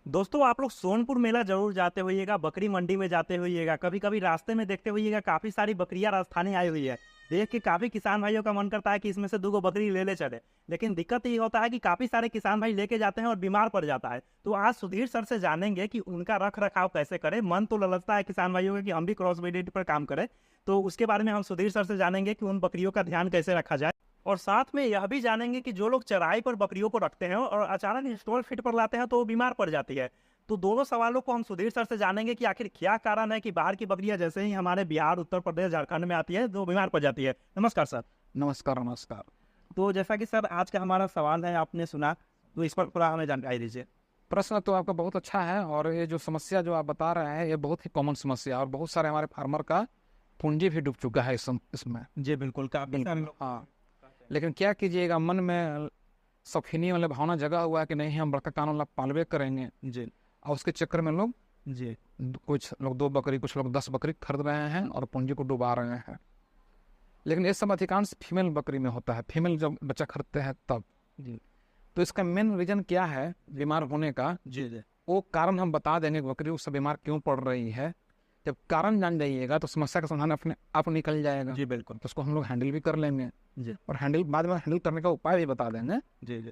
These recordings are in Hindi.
दोस्तों आप लोग सोनपुर मेला जरूर जाते होइएगा, बकरी मंडी में जाते होइएगा, कभी कभी रास्ते में देखते होइएगा काफी सारी बकरियां राजस्थानी आई हुई है। देख के काफी किसान भाइयों का मन करता है कि इसमें से 2 गो बकरी ले चले। लेकिन दिक्कत ये होता है कि काफी सारे किसान भाई लेके जाते हैं और बीमार पड़ जाता है। तो आज सुधीर सर से जानेंगे कि उनका रख रखाव कैसे करें। मन तो ललचता है किसान भाइयों का कि हम भी क्रॉस ब्रीडिंग पर काम करें। तो उसके बारे में हम सुधीर सर से जानेंगे कि उन बकरियों का ध्यान कैसे रखा जाए, और साथ में यह भी जानेंगे कि जो लोग चराई पर बकरियों को रखते हैं और अचानक स्टॉल फिट पर लाते हैं तो वो बीमार पड़ जाती है। तो दोनों सवालों को हम सुधीर सर से जानेंगे कि आखिर क्या कारण है कि बाहर की बकरियां जैसे ही हमारे बिहार, उत्तर प्रदेश, झारखंड में आती है तो बीमार पड़ जाती है। नमस्कार सर। नमस्कार नमस्कार। तो जैसा कि सर आज का हमारा सवाल है, आपने सुना, तो इस पर थोड़ा हमें जानकारी दीजिए। प्रश्न तो आपका बहुत अच्छा है और ये जो समस्या जो आप बता रहे हैं ये बहुत ही कॉमन समस्या है और बहुत सारे हमारे फार्मर का पूंजी भी डूब चुका है इसमें। जी बिल्कुल, काफी सारे लोग। हाँ, लेकिन क्या कीजिएगा, मन में शौकीनी वाला भावना जगा हुआ है कि नहीं हम बड़का कानून ला पालवे करेंगे जी और उसके चक्कर में लोग जी कुछ लोग 2 बकरी, कुछ लोग 10 बकरी खरीद रहे हैं और पूंजी को डुबा रहे हैं। लेकिन ये सब अधिकांश फीमेल बकरी में होता है, फीमेल जब बच्चा खरीदते हैं तब। जी तो इसका मेन रीजन क्या है बीमार होने का, जी जी वो कारण हम बता देंगे कि बकरी उससे बीमार क्यों पड़ रही है। जब कारण जान जाइएगा तो समस्या का समाधान अपने आप निकल जाएगा। जी बिल्कुल। तो उसको हम लोग हैंडल भी कर लेंगे जी और बाद में हैंडल करने का उपाय भी बता देंगे। जी जी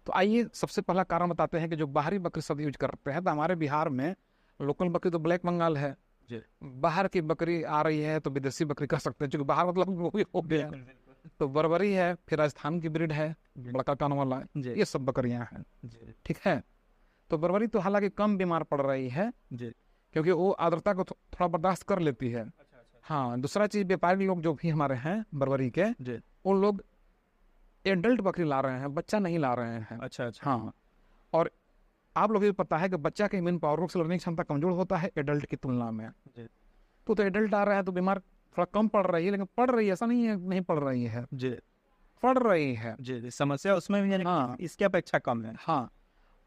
तो आइए सबसे पहला कारण बताते हैं कि जो बाहरी बकरी सब यूज करते हैं। तो हमारे बिहार में लोकल बकरी तो ब्लैक बंगाल है, जी बाहर की बकरी आ रही है तो विदेशी बकरी कह सकते हैं, क्योंकि बाहर मतलब वो भी हो गया। तो बर्बरी है, फिर राजस्थान की ब्रीड है, बड़का कान वाला, जी ये सब बकरियां हैं। जी ठीक है। तो बर्बरी तो हालांकि कम बीमार पड़ रही है जी। क्योंकि वो आर्द्रता को थोड़ा बर्दाश्त कर लेती है। हाँ, दूसरा चीज, व्यापारी लोग जो भी हमारे हैं बर्बरी के, जी वो लोग एडल्ट बकरी ला रहे हैं, बच्चा नहीं ला रहे हैं। अच्छा अच्छा। हाँ, और आप लोग ये पता है कि बच्चा के इम्यून पावर, रोग से लड़ने की क्षमता कमजोर होता है एडल्ट की तुलना में। जी तो एडल्ट आ रहा है तो बीमार थोड़ा कम पड़ रही है, लेकिन पड़ रही है ऐसा नहीं है नहीं पड़ रही है, जी पड़ रही है। जी जी। समस्या उसमें भी यानी हाँ इसके अपेक्षा कम है। हाँ।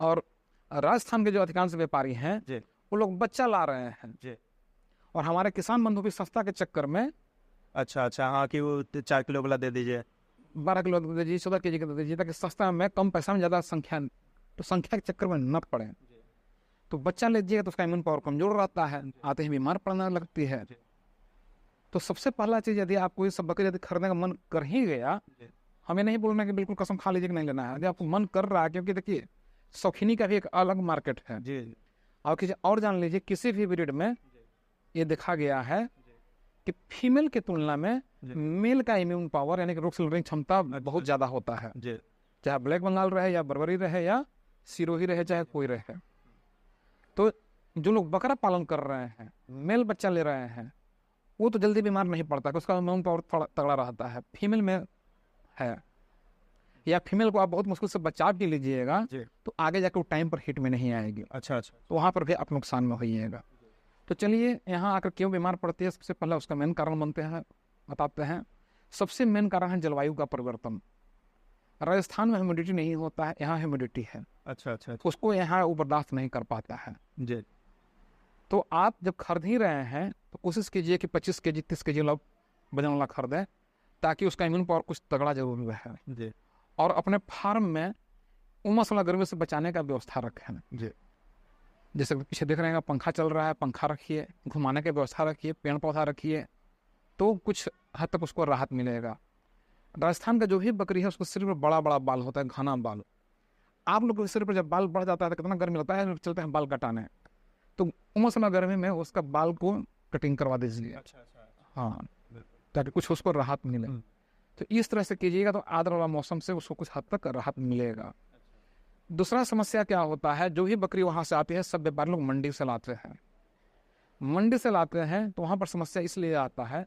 और राजस्थान के जो अधिकांश व्यापारी हैं जी वो लोग बच्चा ला रहे हैं, जी। और हमारे किसान बंधु भी सस्ता के चक्कर में अच्छा अच्छा, हाँ कि वो 4 किलो वाला दे दीजिए। 12 किलो दे दीजिए, 14 केजी का दे दीजिए, ताकि सस्ता में कम पैसा में ज़्यादा संख्या, तो संख्या के चक्कर में न पड़े। तो बच्चा लीजिएगा तो उसका इम्यून पावर कमजोर रहता है, आते ही बीमार पड़ने लगती है। तो सबसे पहला चीज़, यदि आपको ये सब बकरी यदि खरीदने का मन कर ही गया, हमें नहीं बोलना कि बिल्कुल कसम खा लीजिए कि नहीं लेना है। यदि आपको मन कर रहा है, क्योंकि देखिए शौकीनी का भी एक अलग मार्केट है। जी और जान लीजिए, किसी भी ब्रीड में ये देखा गया है कि फीमेल की तुलना में मेल का इम्यून पावर यानी कि रोग से लड़ने की क्षमता बहुत ज्यादा होता है, जी चाहे ब्लैक बंगाल रहे या बर्बरी रहे या सिरोही रहे, चाहे कोई रहे। तो जो लोग बकरा पालन कर रहे हैं, मेल बच्चा ले रहे हैं, वो तो जल्दी बीमार नहीं पड़ता, उसका इम्यून पावर थोड़ा तगड़ा रहता है। फीमेल में है, या फीमेल को आप बहुत मुश्किल से बचा भी लीजिएगा जी। तो आगे जाकर वो टाइम पर हिट में नहीं आएगी, अच्छा अच्छा। तो वहाँ पर भी आप नुकसान में होइएगा। तो चलिए यहाँ आकर क्यों बीमार पड़ती है, सबसे पहले उसका मेन कारण बताते हैं। सबसे मेन कारण है जलवायु का परिवर्तन। राजस्थान में ह्यूमिडिटी नहीं होता है, यहाँ ह्यूमिडिटी है, अच्छा अच्छा अच्छा। उसको यहाँ वो बर्दाश्त नहीं कर पाता है। जी तो आप जब खरीद ही रहे हैं तो कोशिश कीजिए कि 25 केजी 30 केजी वाला वजन वाला खरीदें, ताकि उसका इम्यून पावर कुछ तगड़ा जरूर रहे। जी और अपने फार्म में उमस वाला गर्मी से बचाने का व्यवस्था रखें। जी जैसे पीछे देख रहे हैं पंखा चल रहा है, पंखा रखिए, घुमाने की व्यवस्था रखिए, पेड़ पौधा रखिए, तो कुछ हद तक उसको राहत मिलेगा। राजस्थान का जो भी बकरी है उसको सिर पर बड़ा बड़ा बाल होता है, घना बाल। आप लोग के सिर पर जब बाल बढ़ जाता है तो कितना गर्मी लगता है, चलते हैं बाल कटाने, तो उमस वाला गर्मी में उसका बाल को कटिंग करवा दीजिए। अच्छा अच्छा। हाँ, ताकि कुछ उसको राहत मिले। तो इस तरह से कीजिएगा तो आर्द्र वाला मौसम से उसको कुछ हद तक राहत मिलेगा। दूसरा समस्या क्या होता है, जो भी बकरी वहां से आती है सब व्यापारी लोग मंडी से लाते हैं। मंडी से लाते हैं तो वहां पर समस्या इसलिए आता है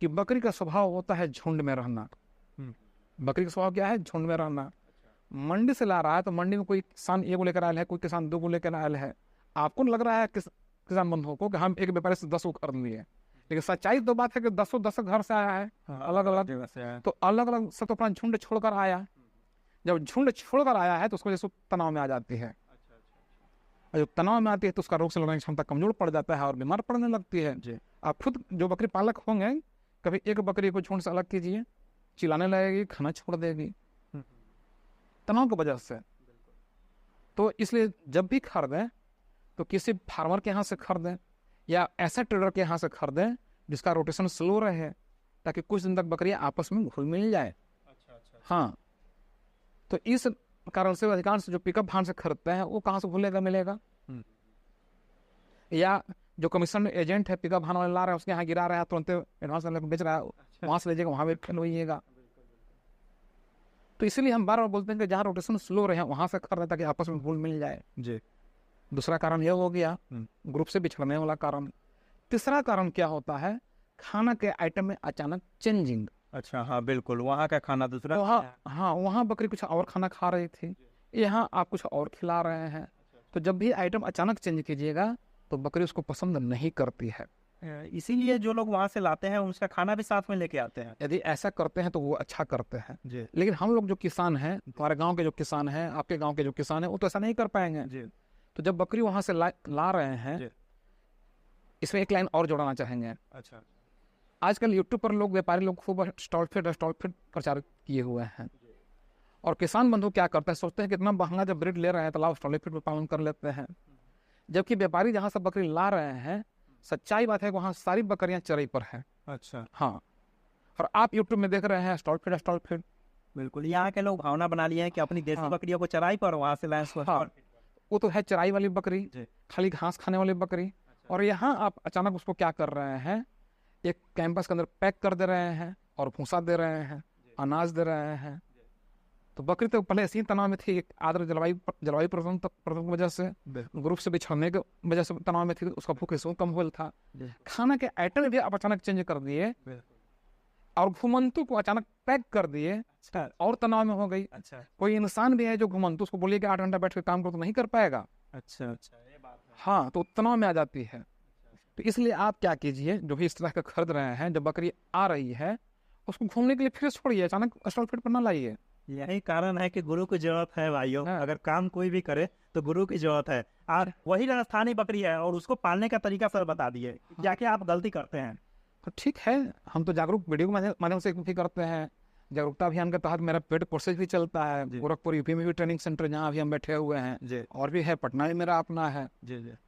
कि बकरी का स्वभाव होता है झुंड में रहना। बकरी का स्वभाव क्या है, झुंड में रहना। मंडी से ला रहा है तो मंडी में कोई किसान एगो लेकर आयल है, कोई किसान 2 को लेकर आयल है। आपको लग रहा है किसान बंधुओं को कि हम एक व्यापारी से 10 को खरीद लिए, लेकिन सच्चाई तो बात है कि 10 घर से आया है, अलग अलग। तो अलग अलग सब तो अपना झुंड छोड़कर आया। जब झुंड छोड़कर आया है तो उसको जैसे तनाव में आ जाती है, और जब तनाव में आती है तो उसका रोग से लड़ने की क्षमता कमजोर पड़ जाता है और बीमार पड़ने लगती है। आप खुद जो बकरी पालक होंगे, कभी एक बकरी को झुंड से अलग कीजिए, चिल्लाने लगेगी, खाना छोड़ देगी, तनाव की वजह से। तो इसलिए जब भी खरीदें तो किसी फार्मर के यहाँ से खरीदें या ऐसा ट्रेडर के यहाँ से खरीदें जिसका रोटेशन स्लो रहे, ताकि कुछ दिन तक बकरियां आपस में घुल मिल जाए। हाँ, तो इस कारण से अधिकांश जो पिकअप भान से खरीदते हैं वो कहाँ से घुलेगा मिलेगा, या जो कमीशन एजेंट है पिकअप भान वाले ला रहा है उसके यहाँ गिरा रहा है, तुरंत एडवांस बेच रहा है, वहां से लीजिएगा वहां भी फेल होइएगा। तो इसीलिए हम बार बार बोलते हैं कि जहाँ रोटेशन स्लो रहे वहां से खरीदें ताकि आपस में घुल मिल जाए जी। दूसरा कारण यह हो गया ग्रुप से बिछड़ने वाला कारण। तीसरा कारण क्या होता है, खाना के आइटम में अचानक चेंजिंग। अच्छा, हाँ बिल्कुल, वहाँ का खाना दूसरा, हाँ वहाँ बकरी कुछ और खाना खा रही थी, यहाँ आप कुछ और खिला रहे हैं। तो जब भी आइटम अचानक चेंज कीजिएगा तो बकरी उसको पसंद नहीं करती है। इसीलिए जो लोग वहाँ से लाते हैं उनका खाना भी साथ में लेके आते हैं। यदि ऐसा करते हैं तो वो अच्छा करते हैं जी। लेकिन हम लोग जो किसान हैं, हमारे गाँव के जो किसान हैं, आपके गाँव के जो किसान हैं, वो तो ऐसा नहीं कर पाएंगे जी। तो जब बकरी वहाँ से ला रहे हैं, इसमें एक लाइन और जोड़ना चाहेंगे। अच्छा, आजकल यूट्यूब पर लोग, व्यापारी लोग खूब स्टॉल फिट प्रचार किए हुए हैं, और किसान बंधु क्या करते हैं, सोचते हैं कितना महंगा जब ब्रीड ले रहे हैं तो लाओ स्टॉल फिट पर पालन कर लेते हैं। जबकि व्यापारी जहाँ से बकरी ला रहे हैं, सच्चाई बात है कि वहाँ सारी बकरियां चराई पर हैं। अच्छा, हाँ, और आप यूट्यूब में देख रहे हैं स्टॉल फिट। बिल्कुल, यहाँ के लोग भावना बना लिए हैं कि अपनी देसी बकरियों को चराई पर, वहाँ से लाएं। हाँ, वो तो है चराई वाली बकरी, खाली घास खाने वाली बकरी। और यहाँ आप अचानक उसको क्या कर रहे हैं, एक कैंपस के अंदर पैक कर दे रहे हैं और भूसा दे रहे हैं, अनाज दे रहे हैं। तो बकरी तो पहले ऐसी तनाव में थी, आर्द्र जलवायु प्रदूषण की वजह से, ग्रुप से बिछड़ने की वजह से तनाव में थी, उसका भूख इसको कम हुआ था। खाना के आइटम भी आप अचानक चेंज कर दिए और घुमंतु को अचानक पैक कर दिए, और तनाव में हो गई। अच्छा, कोई इंसान भी है जो घुमंतु, उसको बोलिए कि 8 घंटा बैठ के काम करो तो नहीं कर पाएगा। अच्छा, ये बात है। हाँ, तो तनाव में आ जाती है। तो इसलिए आप क्या कीजिए, जो भी इस तरह का खरीद रहे हैं, जब बकरी आ रही है उसको घूमने के लिए फिर छोड़िए, अचानक स्टॉल फिट पर ना लाइए। यही कारण है कि गुरु की जरूरत है भाइयों। अगर काम कोई भी करे तो गुरु की जरूरत है। और वही राजस्थानी बकरी है और उसको पालने का तरीका सर बता दिए, क्या क्या आप गलती करते हैं। तो ठीक है, हम तो जागरूक वीडियो के माध्यम से भी करते हैं। जागरूकता अभियान के तहत मेरा पेड कोर्सेज भी चलता है, गोरखपुर यूपी में भी ट्रेनिंग सेंटर जहाँ अभी हम बैठे हुए हैं, और भी है, पटना में मेरा अपना है।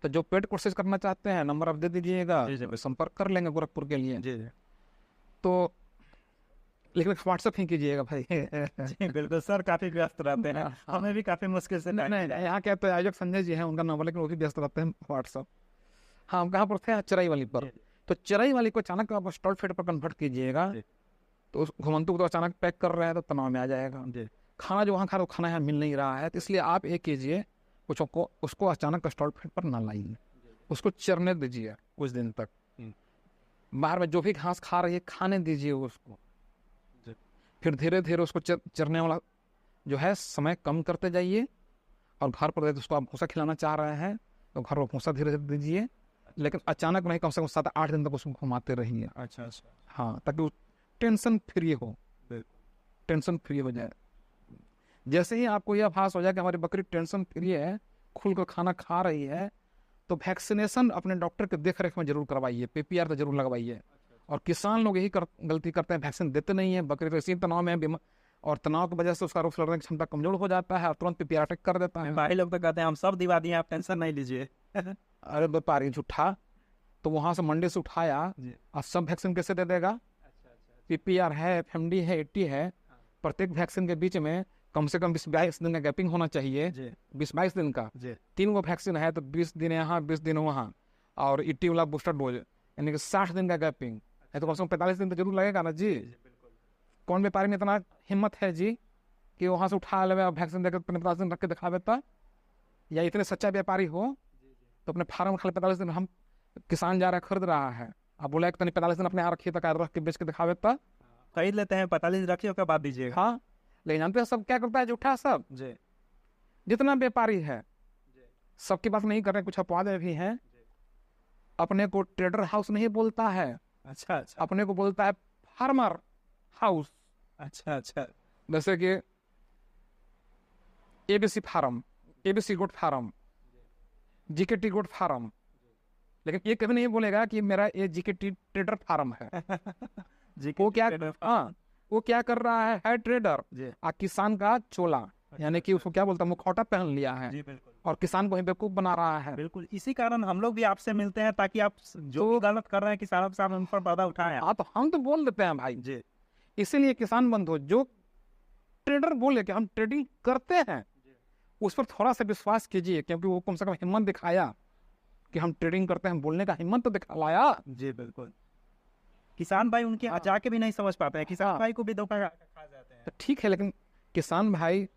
तो जो पेड कोर्सेज करना चाहते हैं, नंबर आप दे दीजिएगा, संपर्क कर लेंगे गोरखपुर के लिए। तो लेकिन व्हाट्सएप ही कीजिएगा भाई। जी बिल्कुल सर, काफी व्यस्त रहते हैं, हमें भी काफी मुश्किल से। नहीं, यहाँ क्या तो आयोजक संजय जी हैं, उनका नंबर, लेकिन वो भी व्यस्त रहते हैं व्हाट्सएप। हाँ, हम कहाँ पर थे, चराई वाली पर। तो चराई वाली को अचानक आप स्टॉल फीड पर कन्वर्ट कीजिएगा, तो उस घुमंतु को तो अचानक पैक कर रहे हैं तो तनाव में आ जाएगा। खाना जो वहाँ खा रहे खाना यहाँ मिल नहीं रहा है, तो इसलिए आप एक कीजिए, उसको अचानक स्टॉल फीड पर ना लाइए, उसको चरने दीजिए कुछ दिन तक। बाहर में जो भी घास खा रही है खाने दीजिए उसको, फिर धीरे धीरे उसको चरने वाला जो है समय कम करते जाइए। और घर पर उसको आप भूसा खिलाना चाह रहे हैं तो घर पर भूसा धीरे धीरे दीजिए, लेकिन अचानक नहीं, कम से कम 7-8 दिन तक उसको घुमाते रहिए। अच्छा, हाँ, ताकि टेंशन फ्री हो, टेंशन फ्री हो जाए। जैसे ही आपको यह आभास हो जाए कि हमारी बकरी टेंशन फ्री है, खुल कर खाना खा रही है, तो वैक्सीनेशन अपने डॉक्टर के देख रेख में जरूर करवाइए, PPR तो जरूर लगवाइए। और किसान लोग यही गलती करते हैं, वैक्सीन देते नहीं है, बकरी तो इसी तनाव में और तनाव की वजह से उसका रोग लड़ने की क्षमता कमजोर हो जाता है और तुरंत PPR अटैक कर देता है। भाई लोग तो कहते हैं हम सब दिवा दिए, आप टेंशन नहीं लीजिए। अरे व्यापारी झूठा, तो वहां से मंडी से उठाया और सब वैक्सीन कैसे दे देगा। PPR है, FMD है, 80 है, प्रत्येक वैक्सीन के बीच में कम से कम 20-22 दिन का गैपिंग होना चाहिए। 20-22 दिन का 3 गो वैक्सीन है तो 20 दिन यहाँ 20 दिन वहाँ, और 80 वाला बूस्टर डोज, यानी कि 60 दिन का गैपिंग है, तो कम से कम 45 दिन तो जरूर लगेगा ना जी। कौन व्यापारी में इतना हिम्मत है जी कि वहाँ से उठा ले वैक्सीन देकर 45 दिन रख के दिखा देता। या इतने सच्चा व्यापारी हो तो अपने फार्म खाली 45 दिन, हम किसान जा रहा है खरीद रहा है, आप बोला कि 45 दिन अपने यहाँ रखिए तक रख के बेच के दिखा देता। खरीद लेते हैं, 45 दिन रखिए उसके बाद दीजिएगा। हाँ, लेकिन जानते हैं सब क्या करता है, झूठा सब जी। जितना व्यापारी है सबकी बात नहीं कर रहे, कुछ अपवाद भी हैं। अपने को ट्रेडर हाउस नहीं बोलता है, अच्छा, अपने को बोलता है फार्मर हाउस। अच्छा, जैसे कि ABC farm, ABC goat farm, GKT goat farm, लेकिन ये कभी नहीं बोलेगा कि मेरा ये GKT ट्रेडर फार्म है। वो क्या, हाँ, वो क्या कर रहा है ट्रेडर, आ किसान का चोला, यानी कि उसको क्या बोलता है, मुखौटा पहन लिया है जी बिल्कुल और किसान को ही बेवकूफ बना रहा है। बिल्कुल। इसी कारण हम लोग भी आपसे मिलते हैं ताकि आप जो भी गलत कर रहे हैं किसानों के साथ उन पर पर्दा उठाएं आप। हाँ, तो हम तो बोल देते हैं भाई। जी इसीलिए किसान बंधु, जो ट्रेडर बोले कि हम ट्रेडिंग करते हैं, उस पर थोड़ा सा विश्वास कीजिए, क्योंकि वो कम से कम हिम्मत दिखाया कि हम ट्रेडिंग करते हैं, बोलने का हिम्मत तो दिखाया। जी बिल्कुल। किसान भाई उनके यहाँ जाके भी नहीं समझ पाते हैं, किसान भाई को भी धोखा खा जाते हैं। तो ठीक है, लेकिन किसान भाई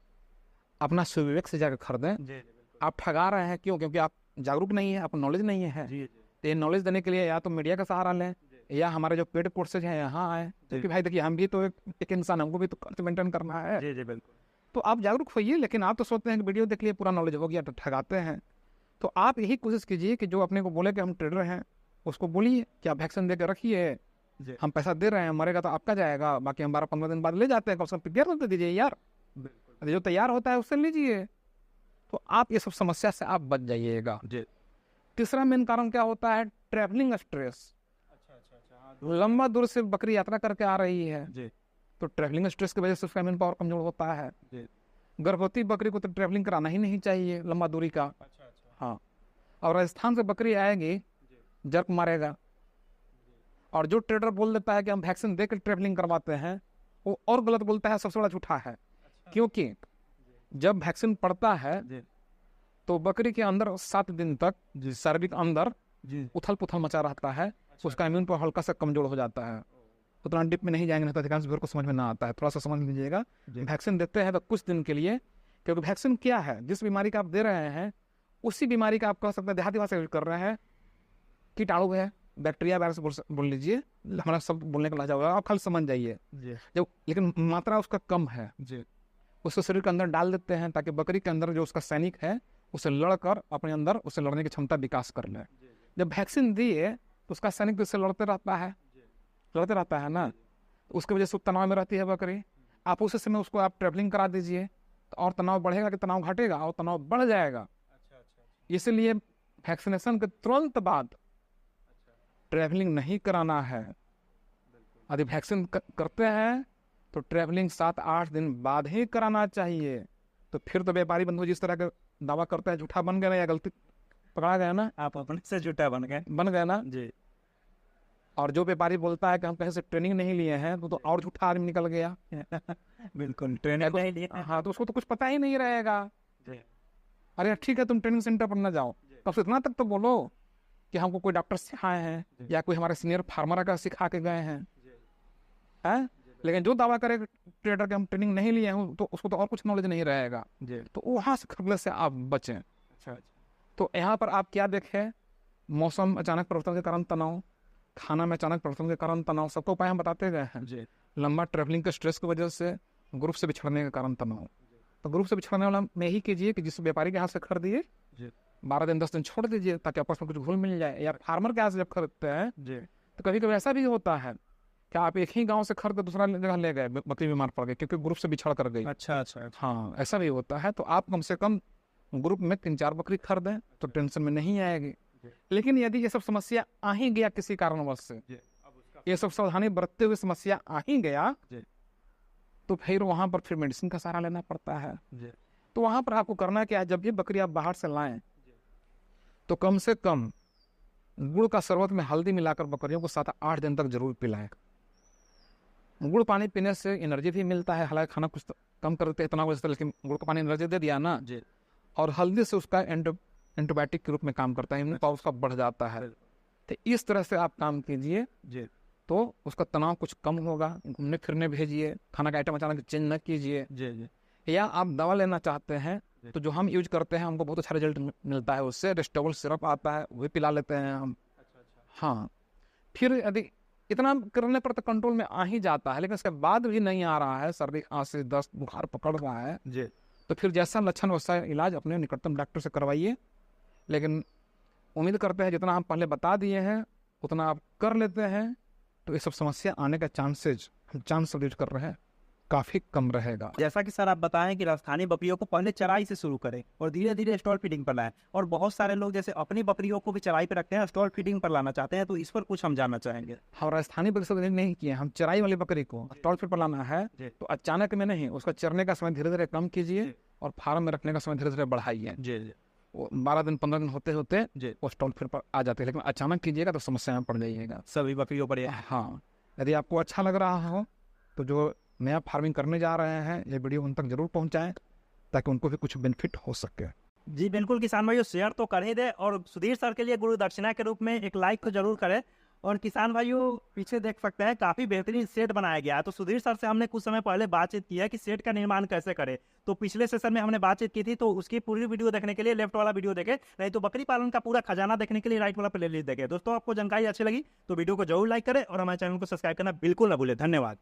अपना सुविवेक से जाकर खरीदें। जी आप ठगा रहे हैं क्यों? क्योंकि आप जागरूक नहीं है, आपको नॉलेज नहीं है। जी तो ये नॉलेज देने के लिए या तो मीडिया का सहारा लें, या हमारे जो पेड कोर्सेज हैं यहाँ आए, क्योंकि भाई देखिए हम भी तो एक इंसान, हमको भी तो खर्च मेंटेन करना है। जी जी बिल्कुल। तो आप जागरूक होइए। लेकिन आप तो सोचते हैं कि वीडियो देख लिए पूरा नॉलेज हो गया, तो ठगाते हैं। तो आप यही कोशिश कीजिए कि जो अपने को बोले कि हम ट्रेडर हैं, उसको बोलिए कि आप वैक्सीन दे के रखिए, हम पैसा दे रहे हैं, मरेगा तो आपका जाएगा, बाकी हम 12-15 दिन बाद ले जाते हैं, कम से कम प्रिपेयर कर दीजिए यार, जो तैयार होता है उससे लीजिए। तो आप ये सब समस्या से आप बच जाइएगा। तीसरा मेन कारण क्या होता है? Travelling stress. लंबा दूर से बकरी यात्रा करके आ रही है, तो ट्रैवलिंग स्ट्रेस की वजह से उसका इम्यून पावर कमजोर होता है। गर्भवती बकरी को तो ट्रैवलिंग कराना ही नहीं चाहिए लंबा दूरी का। हाँ, और राजस्थान से बकरी आएगी, जर्क मारेगा। और जो ट्रेडर बोल देता है कि हम वैक्सीन देकर ट्रैवलिंग करवाते हैं, वो और गलत बोलता है, सबसे बड़ा झूठा है। क्योंकि जब वैक्सीन पड़ता है तो बकरी के अंदर 7 दिन तक शरीर के अंदर उथल पुथल मचा रहता है, उसका इम्यून पावर हल्का सा कमजोर हो जाता है। उतना डिप में नहीं जाएंगे, नहीं तो अधिकांश व्यूअर को समझ में ना आता है, थोड़ा सा समझ लीजिएगा। वैक्सीन देते हैं तो कुछ दिन के लिए, क्योंकि वैक्सीन क्या है, जिस बीमारी का आप दे रहे हैं उसी बीमारी का आप कह सकते हैं देहाती भाषा यूज कर रहे हैं, कीटाणु है, बैक्टीरिया, वायरस बोल लीजिए, हमारा सब बोलने का लहजा होगा, आप खाली समझ जाइए। जब लेकिन मात्रा उसका कम है, उसको शरीर के अंदर डाल देते हैं ताकि बकरी के अंदर जो उसका सैनिक है उसे लड़कर अपने अंदर उसे लड़ने की क्षमता विकास कर ले। जब वैक्सीन दिए तो उसका सैनिक तो उससे लड़ते रहता है ना, तो उसकी वजह से तनाव में रहती है बकरी। आप उस समय उसको आप ट्रैवलिंग करा दीजिए, तो और तनाव बढ़ेगा कि तनाव घटेगा? और तनाव बढ़ जाएगा। इसलिए वैक्सीनेशन के तुरंत बाद ट्रैवलिंग नहीं कराना है। यदि वैक्सीन करते हैं तो ट्रैवलिंग 7-8 दिन बाद ही कराना चाहिए। तो फिर तो व्यापारी बंधु जिस तरह का दावा करता है, झूठा बन गया ना, या गलती पकड़ा गया ना, आप अपने से झूठा बन गए ना जी। और जो व्यापारी बोलता है कि हम कहीं से ट्रेनिंग नहीं लिए हैं, तो और झूठा आदमी निकल गया। बिल्कुल, ट्रेनिंग नहीं लिए। हाँ, तो उसको तो कुछ पता ही नहीं रहेगा। अरे ठीक है, तुम ट्रेनिंग सेंटर पर ना जाओ, तब से इतना तक तो बोलो कि हमको कोई डॉक्टर सिखाए हैं या कोई हमारे सीनियर फार्मर का सिखा के गए हैं। लेकिन जो दावा करे ट्रेडर के हम ट्रेनिंग नहीं लिए हैं, तो उसको तो और कुछ नॉलेज नहीं रहेगा। तो वहां से खरीदने से आप बचें। तो यहाँ पर आप क्या देखें, मौसम अचानक परिवर्तन के कारण तनाव, खाना में अचानक परिवर्तन के कारण तनाव, सबको उपाय हम बताते गए हैं। लंबा ट्रैवलिंग के स्ट्रेस की वजह से ग्रुप से बिछड़ने के कारण तनाव, तो ग्रुप से बिछड़ने वाला में ही कीजिए कि जिस व्यापारी के हाथ से खरीदिए 12 दिन 10 दिन छोड़ दीजिए ताकि आपस में कुछ घुल मिल जाए। या फार्मर के हाथ से जब खरीदते हैं तो कभी कभी ऐसा भी होता है कि आप एक ही गांव से खरीद कर दूसरा जगह ले गए, बकरी बीमार पड़ गई क्योंकि ग्रुप से बिछड़ कर गई। अच्छा। हाँ, ऐसा भी होता है। तो आप कम से कम ग्रुप में 3-4 बकरी खरीदें तो टेंशन में नहीं आएगी। लेकिन यदि ये सब समस्या आ ही गया किसी कारणवश से, ये सब सावधानी बरतते हुए समस्या आ ही गया, तो फिर वहां पर फिर मेडिसिन का सहारा लेना पड़ता है। तो वहां पर आपको करना क्या है, जब भी बकरी आप बाहर से लाएं तो कम से कम गुड़ का शरबत में हल्दी मिलाकर बकरियों को 7-8 दिन तक जरूर पिलाएं। गुड़ पानी पीने से एनर्जी भी मिलता है, हालांकि खाना कुछ कम कर देते हैं इतना वजह, लेकिन गुड़ का पानी एनर्जी दे दिया ना। और हल्दी से उसका एंटीबायोटिक के रूप में काम करता है, इम्यून पावर उसका बढ़ जाता है। तो इस तरह से आप काम कीजिए तो उसका तनाव कुछ कम होगा। घूमने फिरने भेजिए, खाना का आइटम अचानक चेंज न कीजिए। या आप दवा लेना चाहते हैं तो जो हम यूज करते हैं हमको बहुत अच्छा रिजल्ट मिलता है उससे, रेस्टोबल सिरप आता है वो पिला लेते हैं हम। हाँ, फिर यदि इतना करने पर तो कंट्रोल में आ ही जाता है, लेकिन उसके बाद भी नहीं आ रहा है, सर्दी खांसी दस्त बुखार पकड़ रहा है, तो फिर जैसा लक्षण वैसा इलाज अपने निकटतम डॉक्टर से करवाइए। लेकिन उम्मीद करते हैं जितना हम पहले बता दिए हैं उतना आप कर लेते हैं, तो ये सब समस्या आने का चांस रिड्यूस कर रहे हैं, काफी कम रहेगा। जैसा कि सर आप बताएं कि राजस्थानी बकरियों को पहले चराई से शुरू करें और धीरे धीरे स्टॉल फीडिंग पर लाएं, और बहुत सारे लोग जैसे अपनी बकरियों को भी चराई पे रखते हैं, स्टॉल फीडिंग पर लाना चाहते हैं, तो इस पर कुछ हम जानना चाहेंगे। हम राजस्थानी बकरी से नहीं किए, हम चराई वाली बकरी को स्टॉल फीड पर लाना है तो अचानक में नहीं, उसका चरने का समय धीरे धीरे कम कीजिए और फार्म में रखने का समय धीरे धीरे बढ़ाइए। जी 12 दिन 15 दिन होते होते वो स्टॉल फीड पर आ जाते हैं, लेकिन अचानक कीजिएगा तो समस्या में पड़ जाइएगा सभी बकरियों पर। हाँ, यदि आपको अच्छा लग रहा हो तो जो नया फार्मिंग करने जा रहे हैं ये वीडियो उन तक जरूर पहुंचाएं ताकि उनको भी कुछ बेनिफिट हो सके। जी बिल्कुल किसान भाइयों, शेयर तो कर ही दे और सुधीर सर के लिए गुरु दक्षिणा के रूप में एक लाइक तो जरूर करें। और किसान भाइयों पीछे देख सकते हैं काफी बेहतरीन सेट बनाया गया है। तो सुधीर सर से हमने कुछ समय पहले बातचीत की है कि सेट का निर्माण कैसे करें, तो पिछले सेशन में हमने बातचीत की थी, तो उसकी पूरी वीडियो देखने के लिए लेफ्ट वाला वीडियो देखें, नहीं तो बकरी पालन का पूरा खजाना देखने के लिए राइट वाला प्लेलिस्ट देखें। दोस्तों आपको जानकारी अच्छी लगी तो वीडियो को जरूर लाइक करें और हमारे चैनल को सब्सक्राइब करना बिल्कुल ना भूलें। धन्यवाद।